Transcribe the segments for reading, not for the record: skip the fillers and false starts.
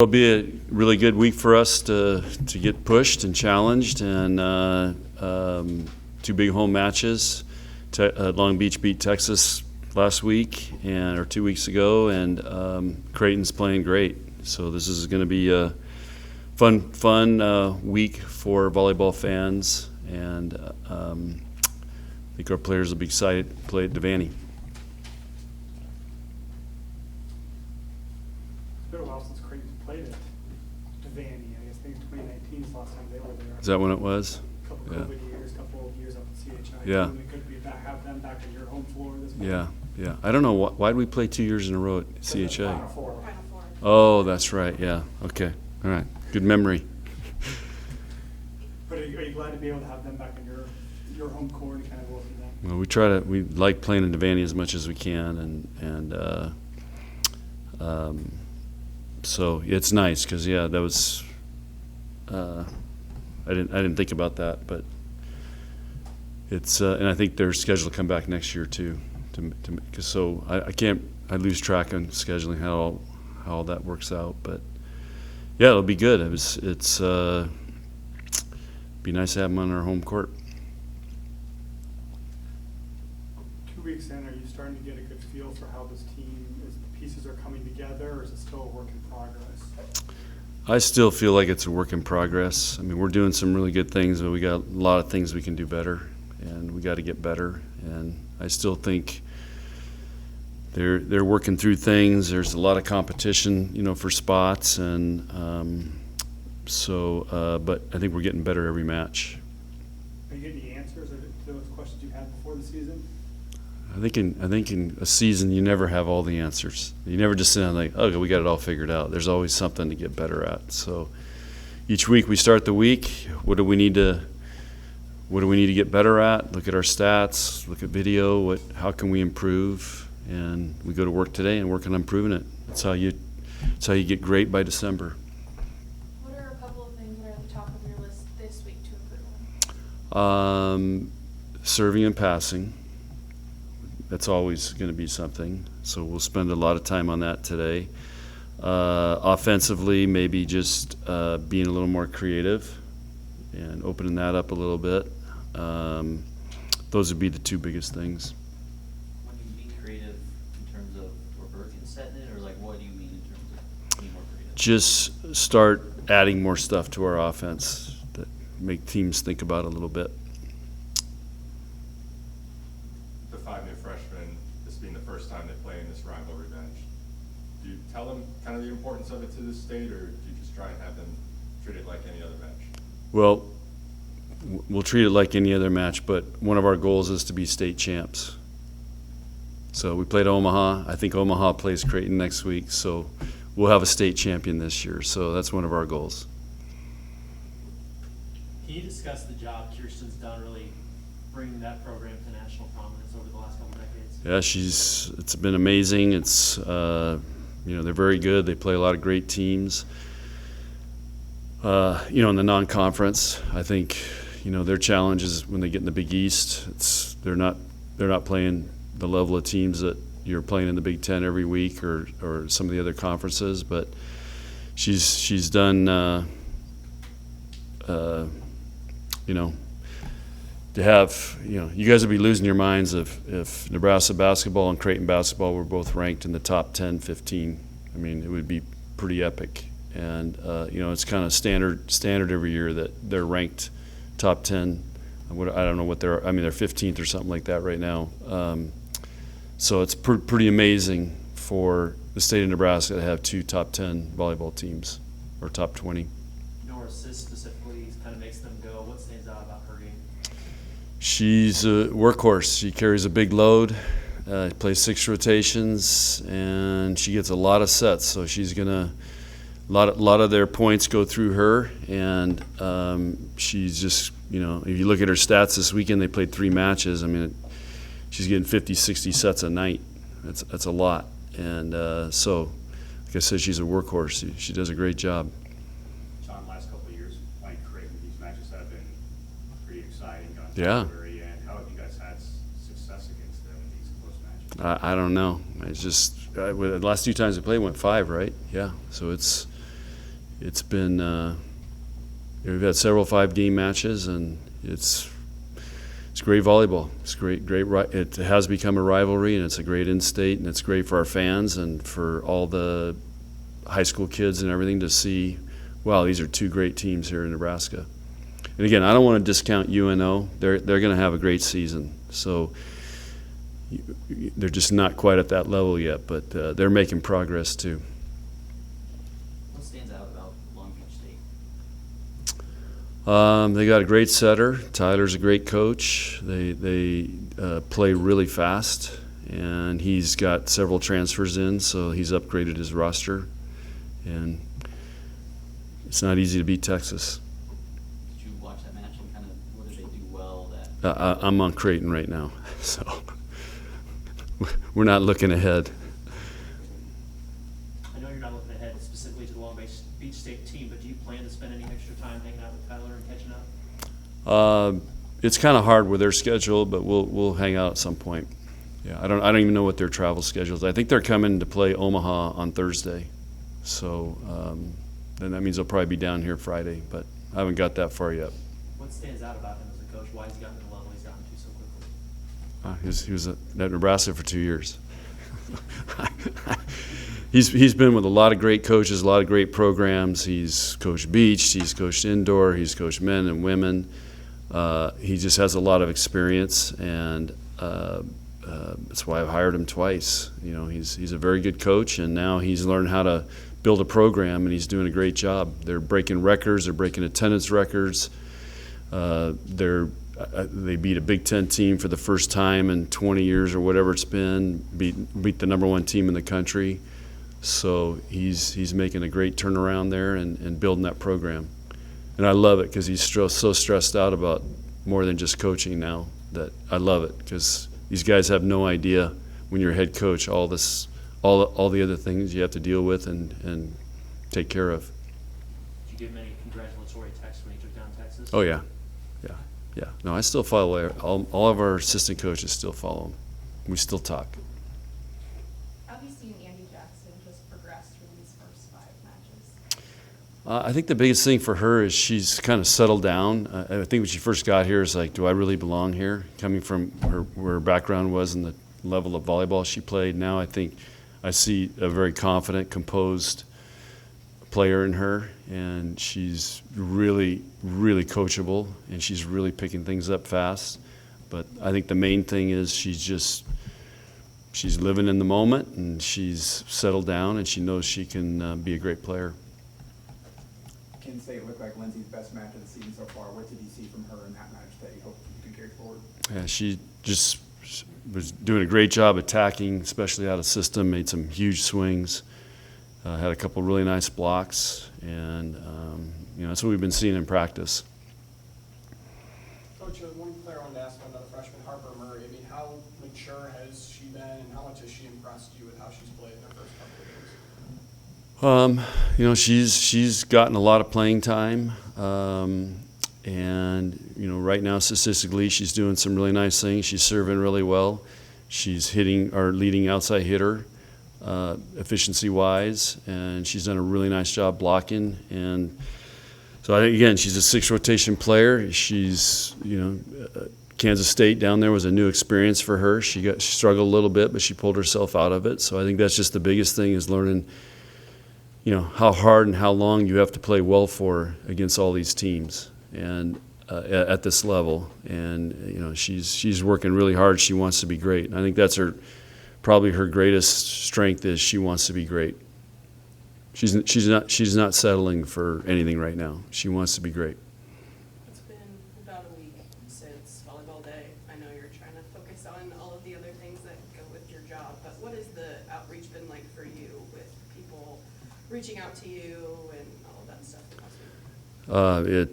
It'll be a really good week for us to get pushed and challenged, and two big home matches. Long Beach beat Texas last week or 2 weeks ago, and Creighton's playing great. So this is going to be a fun week for volleyball fans, and I think our players will be excited to play at Devaney. It's been a while since Creighton played at Devaney. I guess I think 2019 is the last time they were there. Is that when it was? A couple COVID years, couple of years up at CHI. Yeah. We could have them back on your home floor this month. Yeah. I don't know why did we play 2 years in a row at CHA? Final Four. Oh, that's right. Yeah. Okay. All right. Good memory. But are you glad to be able to have them back on your home court and kind of work with them? Well, we like playing in Devaney as much as we can, and so it's nice because that was I didn't think about that, but it's and I think they're scheduled to come back next year too. So I lose track on scheduling how all that works out, but yeah, it'll be good. It's be nice to have them on our home court. 2 weeks in, are you starting to get a good feel for how this team the pieces are coming together, or is it still a work in progress? I still feel like it's a work in progress. I mean, we're doing some really good things, but we got a lot of things we can do better, and we got to get better. And I still think they're working through things. There's a lot of competition, for spots, and but I think we're getting better every match. Are you getting the answers to those questions you had before the season? I think in a season you never have all the answers. You never just sit down like, okay, we got it all figured out. There's always something to get better at. So each week we start the week. What do we need to get better at? Look at our stats. Look at video. How can we improve? And we go to work today and work on improving it. That's how you get great by December. What are a couple of things that are at the top of your list this week to improve on? Serving and passing. That's always going to be something. So we'll spend a lot of time on that today. Offensively, maybe just being a little more creative and opening that up a little bit. Those would be the two biggest things. When you mean creative in terms of reversing setting it, or what do you mean in terms of being more creative? Just start adding more stuff to our offense that make teams think about it a little bit. The 5 new freshmen, this being the first time they play in this rivalry match, do you tell them kind of the importance of it to this state, or do you just try and have them treat it like any other match? Well, we'll treat it like any other match, but one of our goals is to be state champs. So we played Omaha. I think Omaha plays Creighton next week, so we'll have a state champion this year. So that's one of our goals. Can you discuss the job Kirsten's done really bringing that program to national prominence over the last couple decades? Yeah, it's been amazing. It's they're very good. They play a lot of great teams. In the non-conference, I think their challenge is when they get in the Big East. They're not playing the level of teams that you're playing in the Big Ten every week or some of the other conferences. But she's done to have you guys would be losing your minds if Nebraska basketball and Creighton basketball were both ranked in the top 10, 15. I mean, it would be pretty epic. And it's kind of standard every year that they're ranked top 10. I don't know what they're 15th or something like that right now. So it's pretty amazing for the state of Nebraska to have 2 top 10 volleyball teams or top 20. Your assist specifically kind of makes them go. What stands out about her game? She's a workhorse. She carries a big load, plays 6 rotations, and she gets a lot of sets. So she's gonna. A lot of their points go through her, and she's just, if you look at her stats this weekend, they played 3 matches. I mean, she's getting 50, 60 sets a night. That's a lot. And so, like I said, she's a workhorse. She does a great job. John, last couple of years, playing Creighton, these matches have been pretty exciting. Yeah. Very end. How have you guys had success against them in these close matches? I don't know. It's just the last 2 times we played went 5, right? Yeah. So it's it's been we've had several 5-game matches, and it's great volleyball. It's great. It has become a rivalry, and it's a great in-state, and it's great for our fans and for all the high school kids and everything to see. Wow, these are two great teams here in Nebraska. And again, I don't want to discount UNO. They're going to have a great season. So they're just not quite at that level yet, but they're making progress too. What stands out about Long Beach State? They got a great setter. Tyler's a great coach. They play really fast, and he's got several transfers in, so he's upgraded his roster. And it's not easy to beat Texas. Did you watch that match and kind of what did they do well that? I'm on Creighton right now, so we're not looking ahead. I know you're not looking ahead specifically to the Long Beach State team, but do you plan to spend any extra time hanging out with Tyler and catching up? It's kind of hard with their schedule, but we'll hang out at some point. Yeah, I don't even know what their travel schedule is. I think they're coming to play Omaha on Thursday, so then that means they'll probably be down here Friday, but I haven't got that far yet. What stands out about him as a coach? Why has he gotten to the level he's gotten to so quickly? He was at Nebraska for 2 years. He's been with a lot of great coaches, a lot of great programs. He's coached beach, he's coached indoor, he's coached men and women. He just has a lot of experience, and that's why I've hired him twice. You know, he's a very good coach, and now he's learned how to build a program, and he's doing a great job. They're breaking records, they're breaking attendance records. They beat a Big Ten team for the first time in 20 years or whatever it's been. Beat the number 1 team in the country. So he's making a great turnaround there and building that program. And I love it because he's so stressed out about more than just coaching now. That I love it because these guys have no idea when you're a head coach all the other things you have to deal with and take care of. Did you give him any congratulatory texts when he took down Texas? Oh yeah. No, I still follow all of our assistant coaches. Still follow him. We still talk. How have you seen Andy Jackson just progress through these first 5 matches? I think the biggest thing for her is she's kind of settled down. I think when she first got here, it's like, do I really belong here? Coming from where her background was and the level of volleyball she played. Now I think I see a very confident, composed player in her, and she's really, really coachable, and she's really picking things up fast. But I think the main thing is she's living in the moment, and she's settled down, and she knows she can be a great player. Can say it looked like Lindsay's best match of the season so far. What did you see from her in that match that you hope you can carry forward? Yeah, she just was doing a great job attacking, especially out of system, made some huge swings. Had a couple really nice blocks, and that's what we've been seeing in practice. Coach, one player I wanted to ask about, another freshman, Harper Murray. I mean, how mature has she been, and how much has she impressed you with how she's played in her first couple of games? She's gotten a lot of playing time, and right now statistically she's doing some really nice things. She's serving really well. She's hitting our leading outside hitter. Efficiency-wise, and she's done a really nice job blocking. And so I think, again, she's a 6 rotation player. She's, Kansas State down there was a new experience for her. She struggled a little bit, but she pulled herself out of it. So I think that's just the biggest thing is learning, how hard and how long you have to play well for against all these teams and at this level. And she's working really hard. She wants to be great. And I think that's probably her greatest strength is she wants to be great. She's not settling for anything right now. She wants to be great. It's been about a week since volleyball day. I know you're trying to focus on all of the other things that go with your job, but what has the outreach been like for you with people reaching out to you and all of that stuff last week?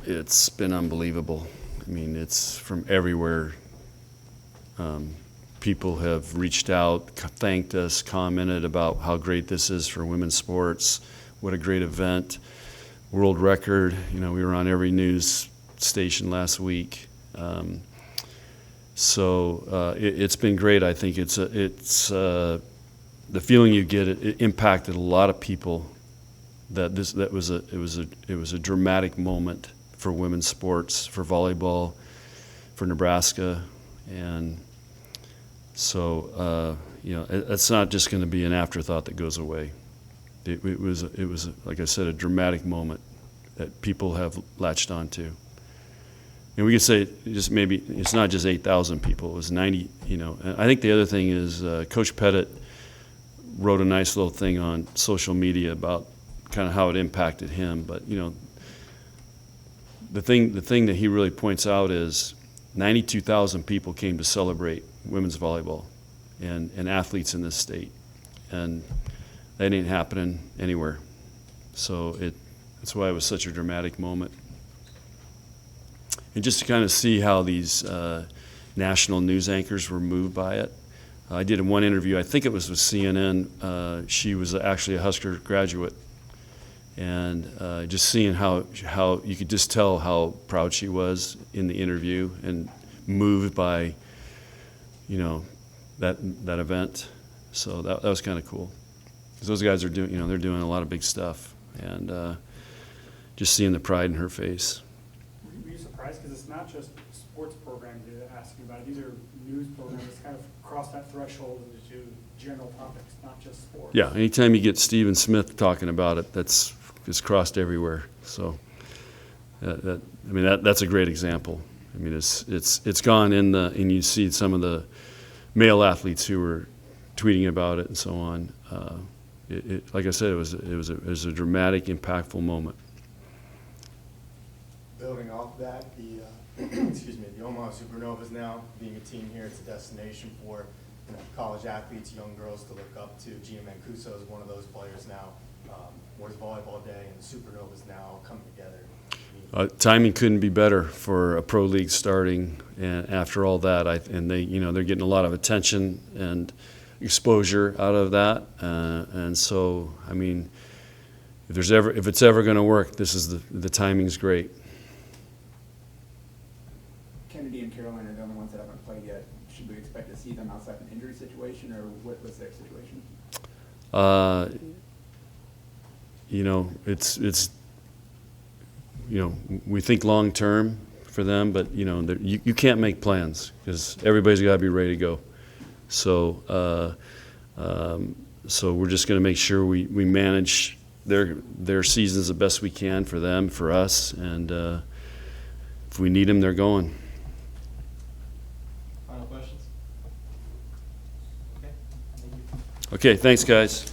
It's been unbelievable. I mean, it's from everywhere. People have reached out, thanked us, commented about how great this is for women's sports. What a great event. World record. We were on every news station last week. It's been great. I think it's the feeling you get. It impacted a lot of people that it was a dramatic moment for women's sports, for volleyball, for Nebraska, and so it's not just going to be an afterthought that goes away. It was like I said, a dramatic moment that people have latched onto. And we could say just maybe it's not just 8,000 people; it was 90. And I think the other thing is Coach Pettit wrote a nice little thing on social media about kind of how it impacted him. But the thing that he really points out is 92,000 people came to celebrate women's volleyball and athletes in this state, and that ain't happening anywhere. So that's why it was such a dramatic moment. And just to kind of see how these national news anchors were moved by it. I did one interview, I think it was with CNN. She was actually a Husker graduate. And just seeing how you could just tell how proud she was in the interview and moved by, that event. So that was kind of cool. 'Cause those guys are doing, they're doing a lot of big stuff. And just seeing the pride in her face. Were you surprised? Because it's not just sports programs you're asking about. These are news programs that kind of cross that threshold into general topics, not just sports. Yeah, anytime you get Stephen Smith talking about it, it's crossed everywhere. So, that's a great example. I mean, it's gone in and you see some of the male athletes who were tweeting about it and so on. Like I said, it was a dramatic, impactful moment. Building off that, the Omaha Supernovas now being a team here, it's a destination for college athletes, young girls to look up to. Gia Mancuso is one of those players now. Where's Volleyball Day and the Supernovas now come together? Timing couldn't be better for a pro league starting, and after all that, they're getting a lot of attention and exposure out of that, and so if it's ever going to work, this is the timing's great. Kennedy and Caroline are the only ones that haven't played yet. Should we expect to see them outside an injury situation, or what's their situation? We think long term for them, but you can't make plans because everybody's got to be ready to go. So we're just going to make sure we manage their seasons the best we can for them, for us, and if we need them, they're going. Final questions? Okay, thank you. Okay, thanks, guys.